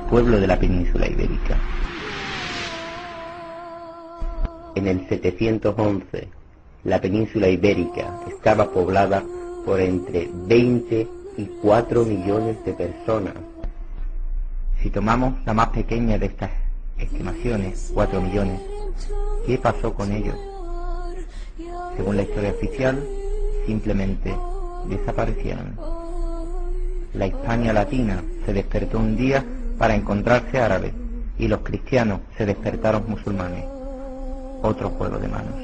pueblo de la península ibérica. En el 711, la península ibérica estaba poblada por entre 20 y 4 millones de personas. Si tomamos la más pequeña de estas estimaciones, 4 millones, ¿qué pasó con ellos? Según la historia oficial, simplemente desaparecieron. La Hispania latina se despertó un día para encontrarse árabes y los cristianos se despertaron musulmanes. Otro juego de manos.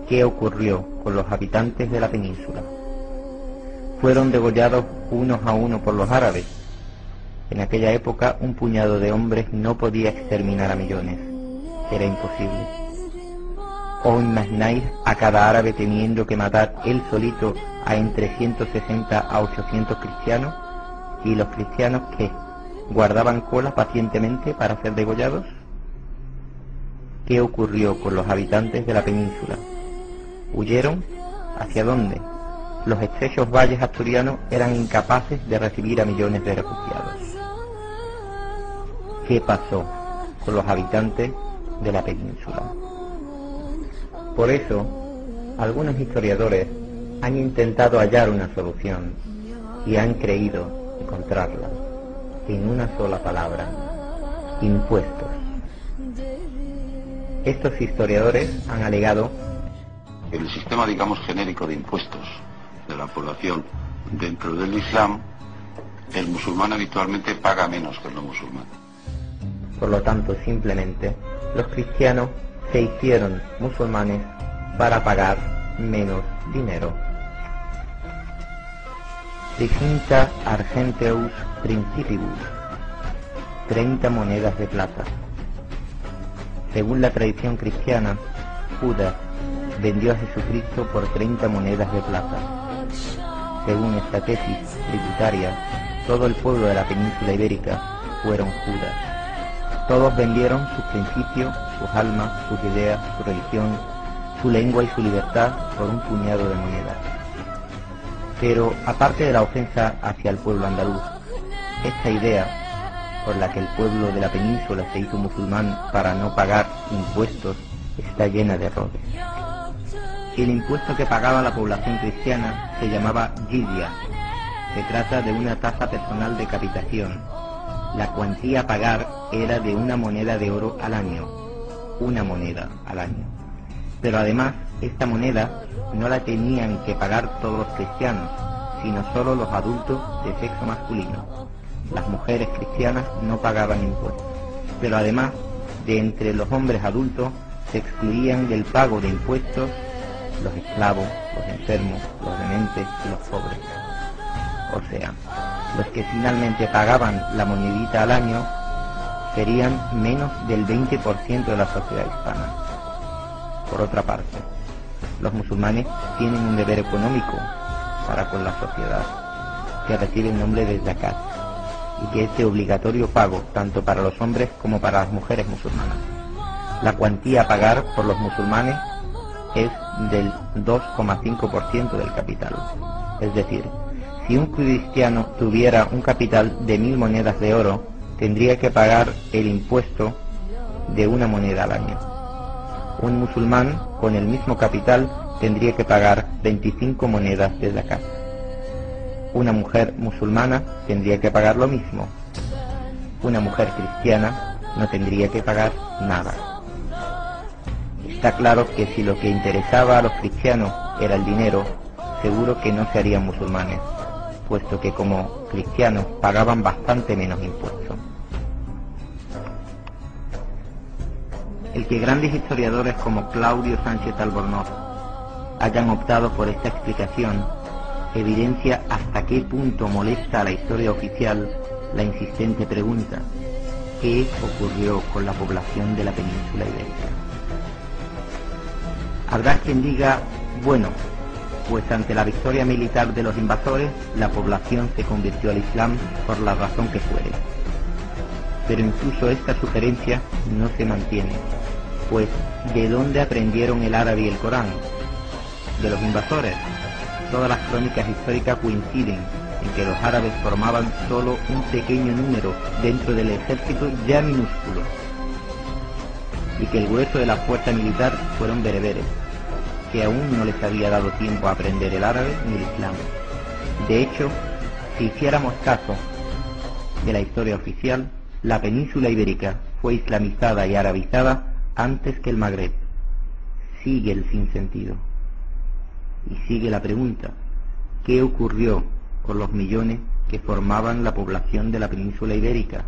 ¿Qué ocurrió con los habitantes de la península? ¿Fueron degollados unos a uno por los árabes? En aquella época un puñado de hombres no podía exterminar a millones. Era imposible. ¿O imagináis a cada árabe teniendo que matar él solito a entre 160 a 800 cristianos? ¿Y los cristianos qué? ¿Guardaban cola pacientemente para ser degollados? ¿Qué ocurrió con los habitantes de la península? ¿Huyeron? ¿Hacia dónde? Los estrechos valles asturianos eran incapaces de recibir a millones de refugiados. ¿Qué pasó con los habitantes de la península? Por eso, algunos historiadores han intentado hallar una solución y han creído encontrarla en una sola palabra: impuestos. Estos historiadores han alegado que el sistema, digamos, genérico de impuestos de la población dentro del Islam, el musulmán habitualmente paga menos que el no musulmán. Por lo tanto, simplemente, los cristianos se hicieron musulmanes para pagar menos dinero. Triginta argenteus principibus, 30 monedas de plata. Según la tradición cristiana, Judas vendió a Jesucristo por 30 monedas de plata. Según esta tesis tributaria, todo el pueblo de la península ibérica fueron Judas. Todos vendieron sus principios, sus almas, sus ideas, su religión, su lengua y su libertad por un puñado de monedas. Pero aparte de la ofensa hacia el pueblo andaluz, esta idea por la que el pueblo de la península se hizo musulmán para no pagar impuestos está llena de errores. El impuesto que pagaba la población cristiana se llamaba jizya. Se trata de una tasa personal de capitación. La cuantía a pagar era de una moneda de oro al año. Una moneda al año. Pero además, esta moneda no la tenían que pagar todos los cristianos, sino solo los adultos de sexo masculino. Las mujeres cristianas no pagaban impuestos. Pero además, de entre los hombres adultos, se excluían del pago de impuestos los esclavos, los enfermos, los dementes y los pobres. O sea, los que finalmente pagaban la monedita al año serían menos del 20% de la sociedad hispana. Por otra parte, los musulmanes tienen un deber económico para con la sociedad, que recibe el nombre de zakat, y que es de obligatorio pago tanto para los hombres como para las mujeres musulmanas. La cuantía a pagar por los musulmanes es del 2,5% del capital. Es decir, si un cristiano tuviera un capital de 1000 monedas de oro, tendría que pagar el impuesto de una moneda al año. Un musulmán con el mismo capital tendría que pagar 25 monedas de zakat. Una mujer musulmana tendría que pagar lo mismo. Una mujer cristiana no tendría que pagar nada. Está claro que si lo que interesaba a los cristianos era el dinero, seguro que no se harían musulmanes, puesto que como cristianos pagaban bastante menos impuestos. El que grandes historiadores como Claudio Sánchez Albornoz hayan optado por esta explicación evidencia hasta qué punto molesta a la historia oficial la insistente pregunta: ¿qué ocurrió con la población de la península ibérica? Habrá quien diga, bueno, pues ante la victoria militar de los invasores, la población se convirtió al Islam por la razón que fuere. Pero incluso esta sugerencia no se mantiene, pues ¿de dónde aprendieron el árabe y el Corán? ¿De los invasores? Todas las crónicas históricas coinciden en que los árabes formaban solo un pequeño número dentro del ejército ya minúsculo, y que el grueso de la fuerza militar fueron bereberes, que aún no les había dado tiempo a aprender el árabe ni el islam. De hecho, si hiciéramos caso de la historia oficial, la península ibérica fue islamizada y arabizada antes que el Magreb. Sigue el sinsentido. Y sigue la pregunta: ¿qué ocurrió con los millones que formaban la población de la península ibérica?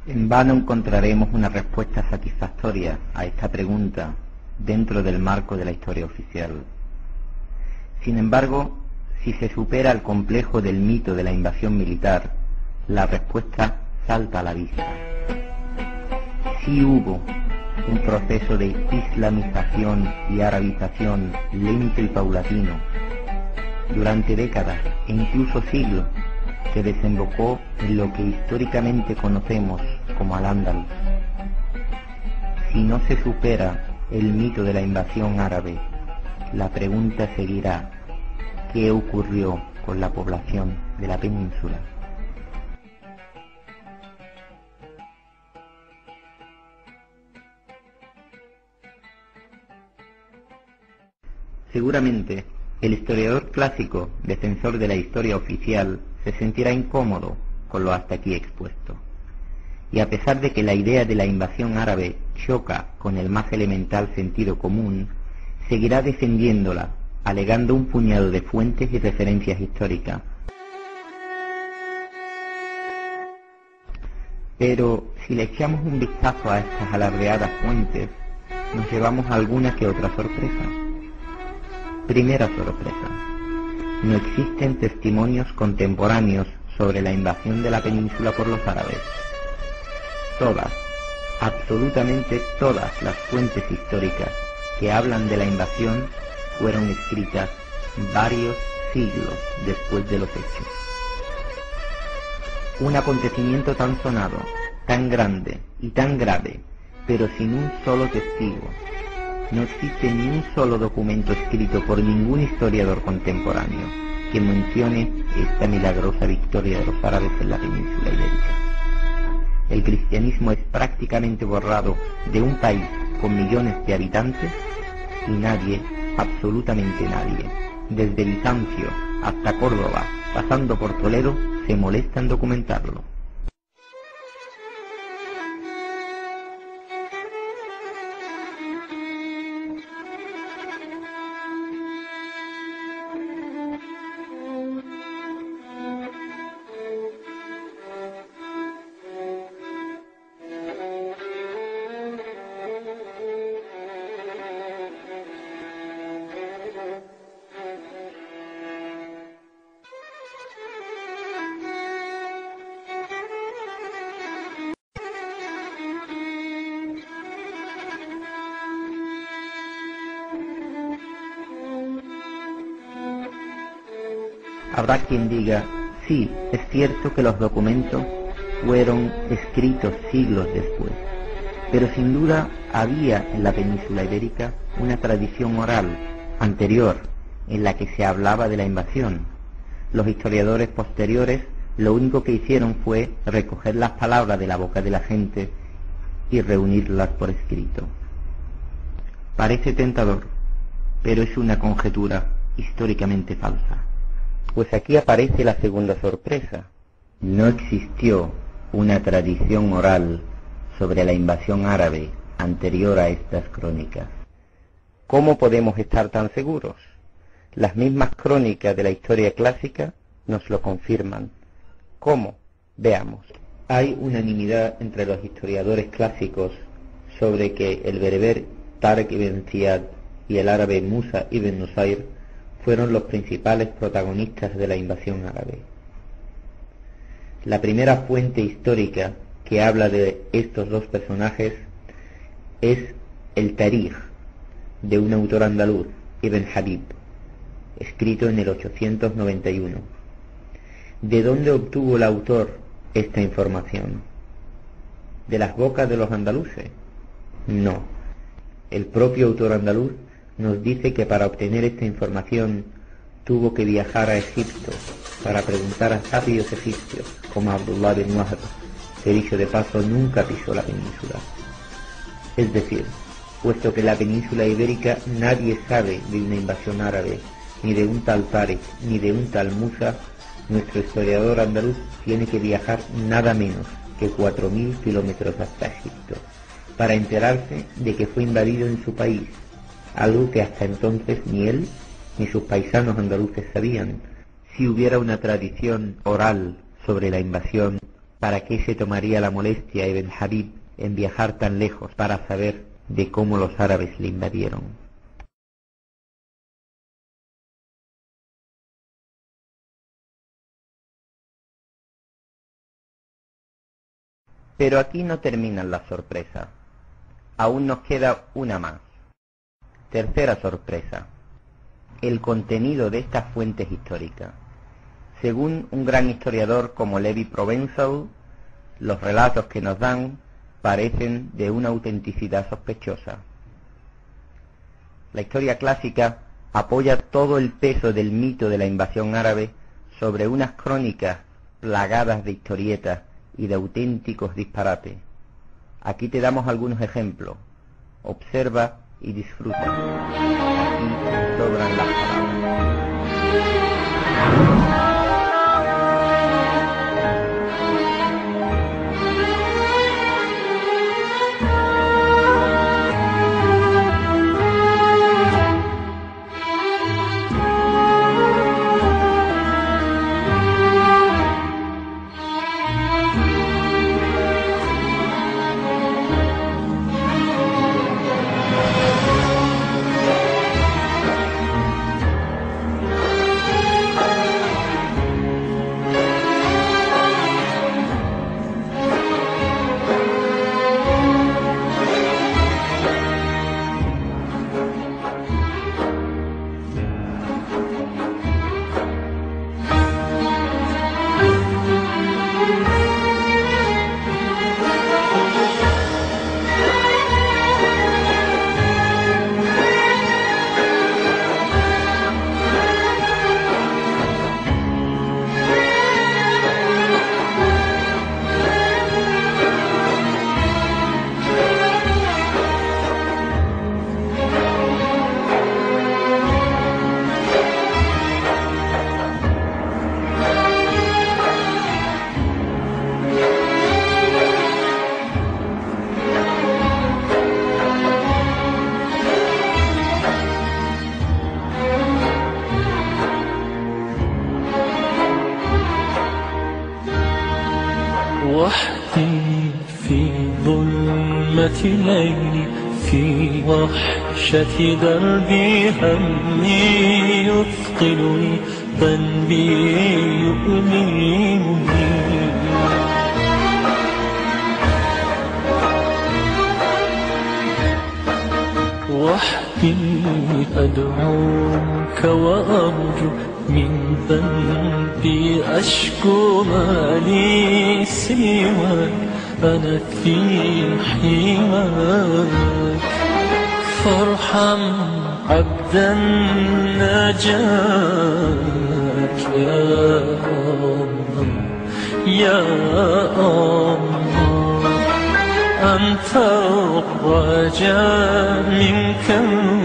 En vano encontraremos una respuesta satisfactoria a esta pregunta dentro del marco de la historia oficial. Sin embargo, si se supera el complejo del mito de la invasión militar, la respuesta salta a la vista. Sí hubo un proceso de islamización y arabización lento y paulatino durante décadas e incluso siglos, que desembocó en lo que históricamente conocemos como Al-Ándalus. Si no se supera el mito de la invasión árabe, la pregunta seguirá: ¿qué ocurrió con la población de la península? Seguramente, el historiador clásico, defensor de la historia oficial, se sentirá incómodo con lo hasta aquí expuesto. Y a pesar de que la idea de la invasión árabe choca con el más elemental sentido común, seguirá defendiéndola, alegando un puñado de fuentes y referencias históricas. Pero si le echamos un vistazo a estas alardeadas fuentes, nos llevamos a alguna que otra sorpresa. Primera sorpresa: no existen testimonios contemporáneos sobre la invasión de la península por los árabes. Todas, absolutamente todas las fuentes históricas que hablan de la invasión fueron escritas varios siglos después de los hechos. Un acontecimiento tan sonado, tan grande y tan grave, pero sin un solo testigo. No existe ni un solo documento escrito por ningún historiador contemporáneo que mencione esta milagrosa victoria de los árabes en la península ibérica. El cristianismo es prácticamente borrado de un país con millones de habitantes y nadie, absolutamente nadie, desde Bizancio hasta Córdoba, pasando por Toledo, se molesta en documentarlo. Habrá quien diga: sí, es cierto que los documentos fueron escritos siglos después, pero sin duda había en la península ibérica una tradición oral anterior en la que se hablaba de la invasión. Los historiadores posteriores lo único que hicieron fue recoger las palabras de la boca de la gente y reunirlas por escrito. Parece tentador, pero es una conjetura históricamente falsa. Pues aquí aparece la segunda sorpresa. No existió una tradición oral sobre la invasión árabe anterior a estas crónicas. ¿Cómo podemos estar tan seguros? Las mismas crónicas de la historia clásica nos lo confirman. ¿Cómo? Veamos. Hay unanimidad entre los historiadores clásicos sobre que el bereber Tariq ibn Ziyad y el árabe Musa ibn Nusayr fueron los principales protagonistas de la invasión árabe. La primera fuente histórica que habla de estos dos personajes es el Tarikh, de un autor andaluz, Ibn Habib, escrito en el 891. ¿De dónde obtuvo el autor esta información? ¿De las bocas de los andaluces? No. El propio autor andaluz nos dice que para obtener esta información tuvo que viajar a Egipto para preguntar a sabios egipcios como Abdullah bin Wahb, que dicho de paso nunca pisó la península. Es decir, puesto que la península ibérica nadie sabe de una invasión árabe, ni de un tal Tariq, ni de un tal Musa, nuestro historiador andaluz tiene que viajar nada menos que 4.000 kilómetros hasta Egipto, para enterarse de que fue invadido en su país, algo que hasta entonces ni él ni sus paisanos andaluces sabían. Si hubiera una tradición oral sobre la invasión, ¿para qué se tomaría la molestia Ibn Habib en viajar tan lejos para saber de cómo los árabes le invadieron? Pero aquí no terminan las sorpresas. Aún nos queda una más. Tercera sorpresa: el contenido de estas fuentes históricas. Según un gran historiador como Levi Provençal, los relatos que nos dan parecen de una autenticidad sospechosa. La historia clásica apoya todo el peso del mito de la invasión árabe sobre unas crónicas plagadas de historietas y de auténticos disparates. Aquí te damos algunos ejemplos. Observa y disfruta. Aquí sobran las palabras. وحدي في ظلمة ليلي في وحشة دربي همي يثقلني ذنبي يؤلمني وحدي أدعوك وأرجو من ذنبي أشكو ما لي سواك أنا في حماك فارحم عبدا نجاك يا الله يا الله أنت الرجاء منك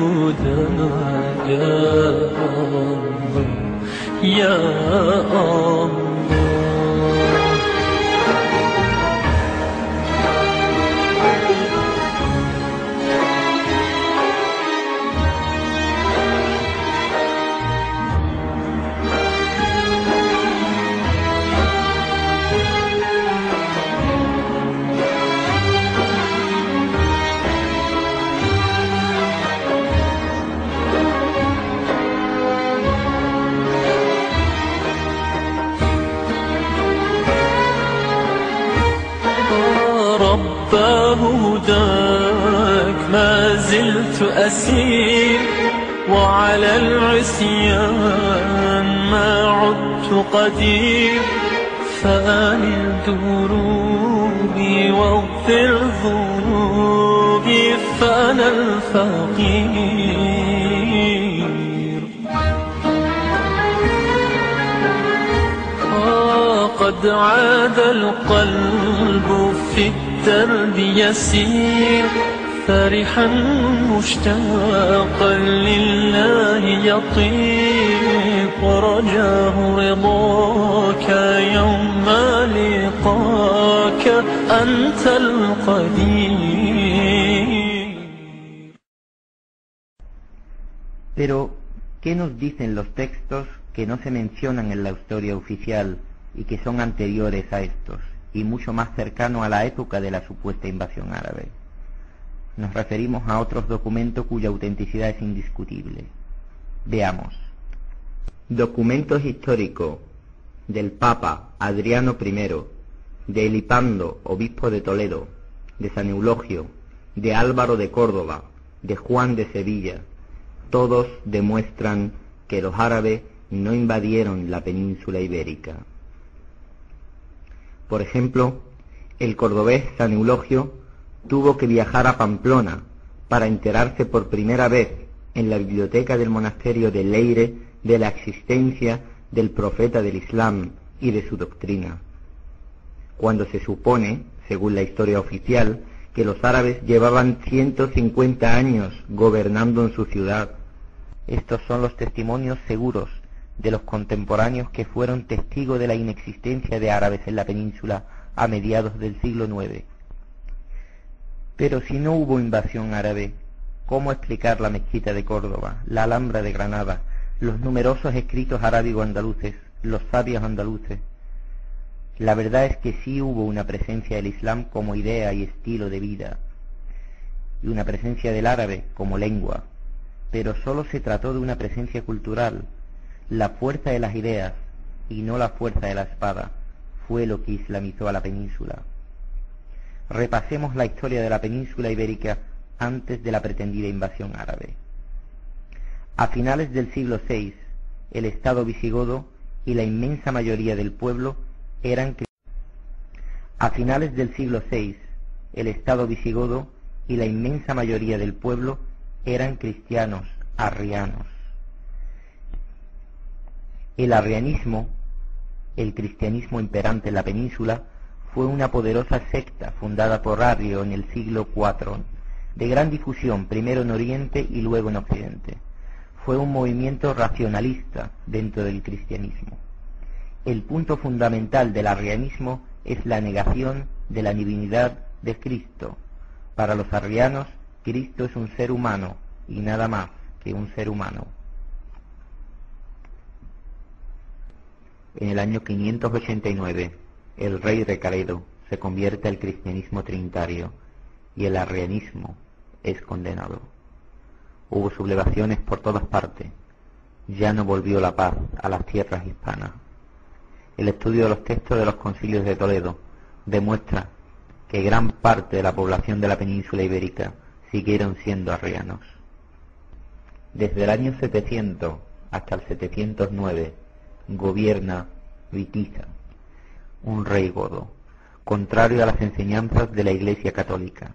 هداك يا الله يا الله هداك ما زلت أسير وعلى العصيان ما عدت قدير فآمن دروبي واغفر ذنوبي فأنا الفقير قد عاد القلب في الدرب يسير فرحا مشتاقا لله يطير ورجاه رضاك يوم لقاك أنت القدير. Pero, ¿qué nos dicen los textos que no se mencionan en la historia oficial y que son anteriores a estos, y mucho más cercanos a la época de la supuesta invasión árabe? Nos referimos a otros documentos cuya autenticidad es indiscutible. Veamos. Documentos históricos del Papa Adriano I, de Elipando, obispo de Toledo, de San Eulogio, de Álvaro de Córdoba, de Juan de Sevilla. Todos demuestran que los árabes no invadieron la península ibérica. Por ejemplo, el cordobés San Eulogio tuvo que viajar a Pamplona para enterarse por primera vez en la biblioteca del monasterio de Leyre de la existencia del profeta del Islam y de su doctrina, cuando se supone, según la historia oficial, que los árabes llevaban 150 años gobernando en su ciudad. Estos son los testimonios seguros de los contemporáneos que fueron testigos de la inexistencia de árabes en la península a mediados del siglo IX. Pero si no hubo invasión árabe, ¿cómo explicar la mezquita de Córdoba, la Alhambra de Granada, los numerosos escritos arábigo-andaluces, los sabios andaluces? La verdad es que sí hubo una presencia del Islam como idea y estilo de vida, y una presencia del árabe como lengua, pero solo se trató de una presencia cultural. La fuerza de las ideas, y no la fuerza de la espada, fue lo que islamizó a la península. Repasemos la historia de la península ibérica antes de la pretendida invasión árabe. A finales del siglo VI, el Estado visigodo y la inmensa mayoría del pueblo eran cristianos arrianos. El arrianismo, el cristianismo imperante en la península, fue una poderosa secta fundada por Arrio en el siglo IV, de gran difusión primero en Oriente y luego en Occidente. Fue un movimiento racionalista dentro del cristianismo. El punto fundamental del arrianismo es la negación de la divinidad de Cristo. Para los arrianos, Cristo es un ser humano y nada más que un ser humano. En el año 589, el rey Recaredo se convierte al cristianismo trinitario y el arrianismo es condenado. Hubo sublevaciones por todas partes. Ya no volvió la paz a las tierras hispanas. El estudio de los textos de los concilios de Toledo demuestra que gran parte de la población de la península ibérica siguieron siendo arrianos. Desde el año 700 hasta el 709 gobierna Witiza, un rey godo, contrario a las enseñanzas de la Iglesia católica.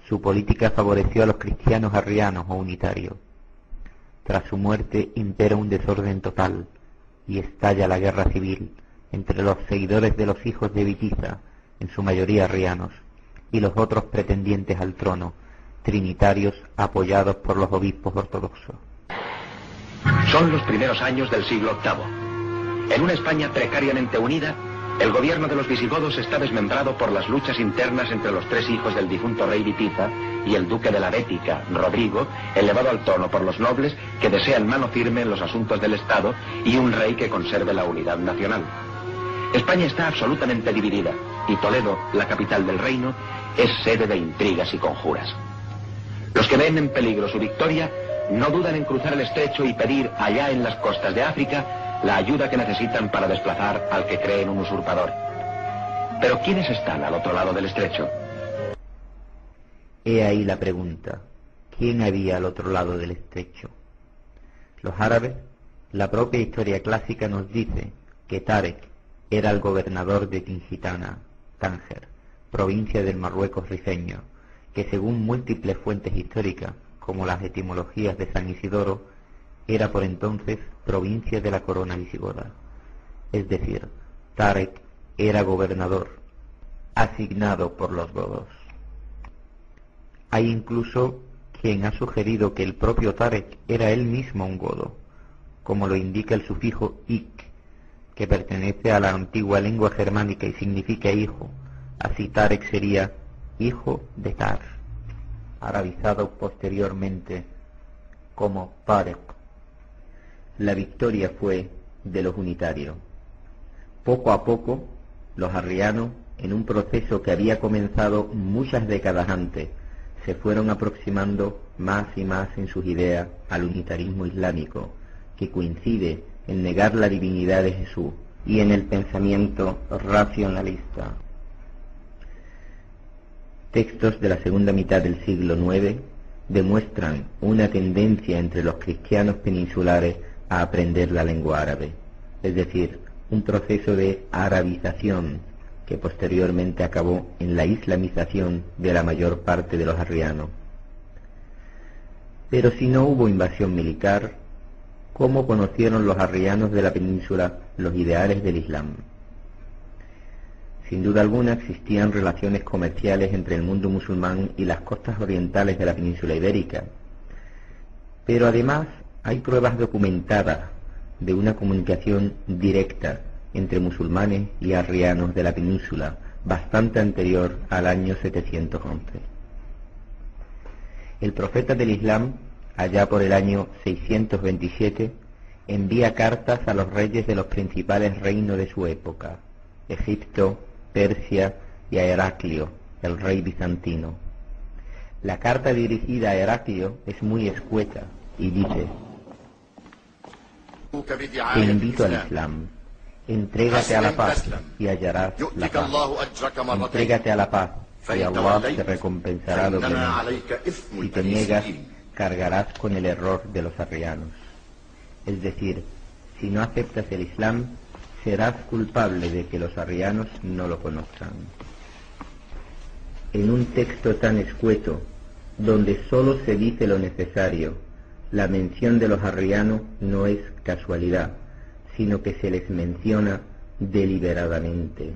Su política favoreció a los cristianos arrianos o unitarios. Tras su muerte impera un desorden total y estalla la guerra civil entre los seguidores de los hijos de Witiza, en su mayoría arrianos, y los otros pretendientes al trono, trinitarios apoyados por los obispos ortodoxos. Son los primeros años del siglo VIII. En una España precariamente unida, el gobierno de los visigodos está desmembrado por las luchas internas entre los tres hijos del difunto rey Witiza y el duque de la Bética, Rodrigo, elevado al trono por los nobles que desean mano firme en los asuntos del Estado y un rey que conserve la unidad nacional. España está absolutamente dividida y Toledo, la capital del reino, es sede de intrigas y conjuras. Los que ven en peligro su victoria no dudan en cruzar el estrecho y pedir allá en las costas de África la ayuda que necesitan para desplazar al que creen un usurpador. Pero ¿quiénes están al otro lado del estrecho? He ahí la pregunta. ¿Quién había al otro lado del estrecho? ¿Los árabes? La propia historia clásica nos dice que Tarek era el gobernador de Tingitana, Tánger, provincia del Marruecos rifeño, que según múltiples fuentes históricas, como las etimologías de San Isidoro, era por entonces provincia de la corona visigoda. Es decir, Tarek era gobernador, asignado por los godos. Hay incluso quien ha sugerido que el propio Tarek era él mismo un godo, como lo indica el sufijo ik, que pertenece a la antigua lengua germánica y significa hijo. Así Tarek sería hijo de Tar, arabizado posteriormente como Tarek. La victoria fue de los unitarios. Poco a poco, los arrianos, en un proceso que había comenzado muchas décadas antes, se fueron aproximando más y más en sus ideas al unitarismo islámico, que coincide en negar la divinidad de Jesús y en el pensamiento racionalista. Textos de la segunda mitad del siglo IX demuestran una tendencia entre los cristianos peninsulares a aprender la lengua árabe, es decir, un proceso de arabización que posteriormente acabó en la islamización de la mayor parte de los arrianos. Pero si no hubo invasión militar, ¿cómo conocieron los arrianos de la península los ideales del Islam? Sin duda alguna existían relaciones comerciales entre el mundo musulmán y las costas orientales de la península ibérica, pero además hay pruebas documentadas de una comunicación directa entre musulmanes y arrianos de la península, bastante anterior al año 711. El profeta del Islam, allá por el año 627, envía cartas a los reyes de los principales reinos de su época, Egipto, Persia y a Heraclio, el rey bizantino. La carta dirigida a Heraclio es muy escueta y dice: te invito al Islam, entrégate a la paz y hallarás la paz. Entrégate a la paz y Allah te recompensará doblemente. Si te niegas, cargarás con el error de los arrianos. Es decir, si no aceptas el Islam, serás culpable de que los arrianos no lo conozcan. En un texto tan escueto, donde solo se dice lo necesario, la mención de los arrianos no es casualidad, sino que se les menciona deliberadamente.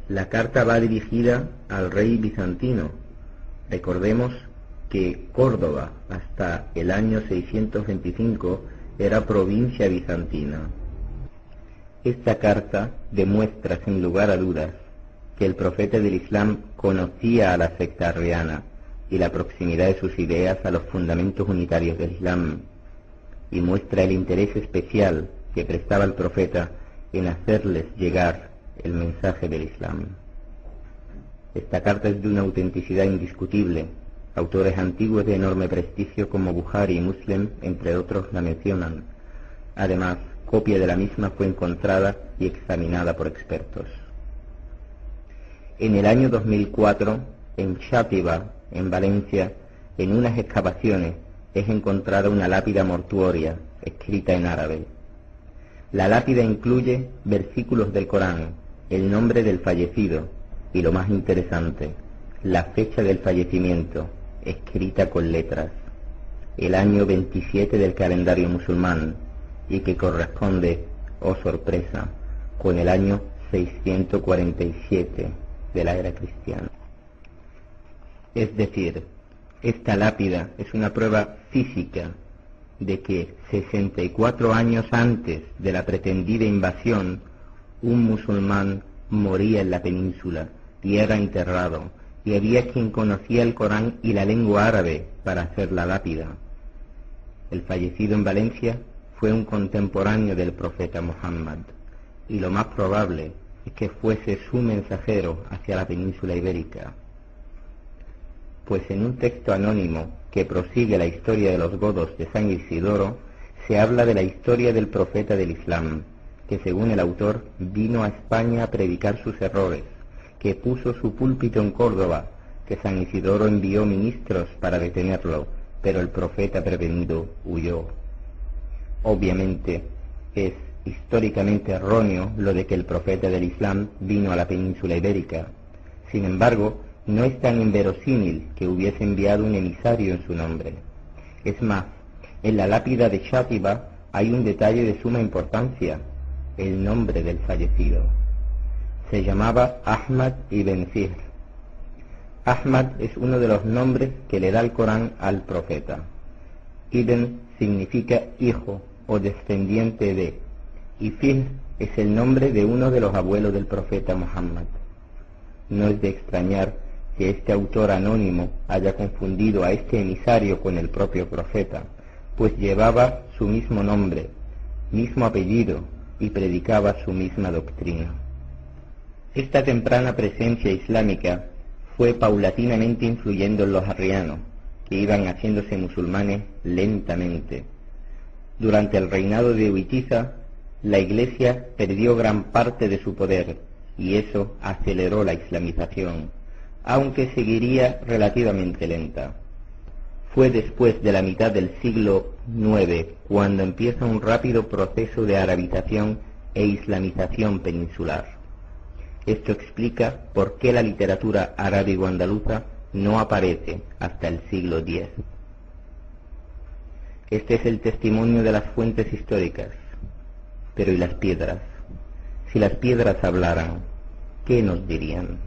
La carta va dirigida al rey bizantino. Recordemos que Córdoba hasta el año 625 era provincia bizantina. Esta carta demuestra sin lugar a dudas que el profeta del Islam conocía a la secta arriana y la proximidad de sus ideas a los fundamentos unitarios del Islam, y muestra el interés especial que prestaba el profeta en hacerles llegar el mensaje del Islam. Esta carta es de una autenticidad indiscutible. Autores antiguos de enorme prestigio como Bukhari y Muslim, entre otros, la mencionan. Además, copia de la misma fue encontrada y examinada por expertos. En el año 2004, en Xàtiva, en Valencia, en unas excavaciones, es encontrada una lápida mortuoria, escrita en árabe. La lápida incluye versículos del Corán, el nombre del fallecido y, lo más interesante, la fecha del fallecimiento, escrita con letras, el año 27 del calendario musulmán, y que corresponde, oh sorpresa, con el año 647 de la era cristiana. Es decir, esta lápida es una prueba física de que 64 años antes de la pretendida invasión, un musulmán moría en la península y era enterrado, y había quien conocía el Corán y la lengua árabe para hacer la lápida. El fallecido en Valencia fue un contemporáneo del profeta Muhammad, y lo más probable es que fuese su mensajero hacia la península ibérica. Pues en un texto anónimo que prosigue la historia de los godos de San Isidoro, se habla de la historia del profeta del Islam, que según el autor vino a España a predicar sus errores, que puso su púlpito en Córdoba, que San Isidoro envió ministros para detenerlo, pero el profeta prevenido huyó. Obviamente es históricamente erróneo lo de que el profeta del Islam vino a la península ibérica. Sin embargo, no es tan inverosímil que hubiese enviado un emisario en su nombre. Es más, en la lápida de Xàtiva hay un detalle de suma importancia. el nombre del fallecido. Se llamaba Ahmad ibn Fihr. Ahmad es uno de los nombres que le da el Corán al profeta. Ibn significa hijo o descendiente de, y Fihr es el nombre de uno de los abuelos del profeta Muhammad. No es de extrañar que este autor anónimo haya confundido a este emisario con el propio profeta, pues llevaba su mismo nombre, mismo apellido y predicaba su misma doctrina. Esta temprana presencia islámica fue paulatinamente influyendo en los arrianos, que iban haciéndose musulmanes lentamente. Durante el reinado de Witiza, la Iglesia perdió gran parte de su poder, y eso aceleró la islamización, aunque seguiría relativamente lenta. Fue después de la mitad del siglo IX cuando empieza un rápido proceso de arabización e islamización peninsular. Esto explica por qué la literatura arábigo-andaluza no aparece hasta el siglo X. Este es el testimonio de las fuentes históricas. Pero ¿y las piedras? Si las piedras hablaran, ¿qué nos dirían?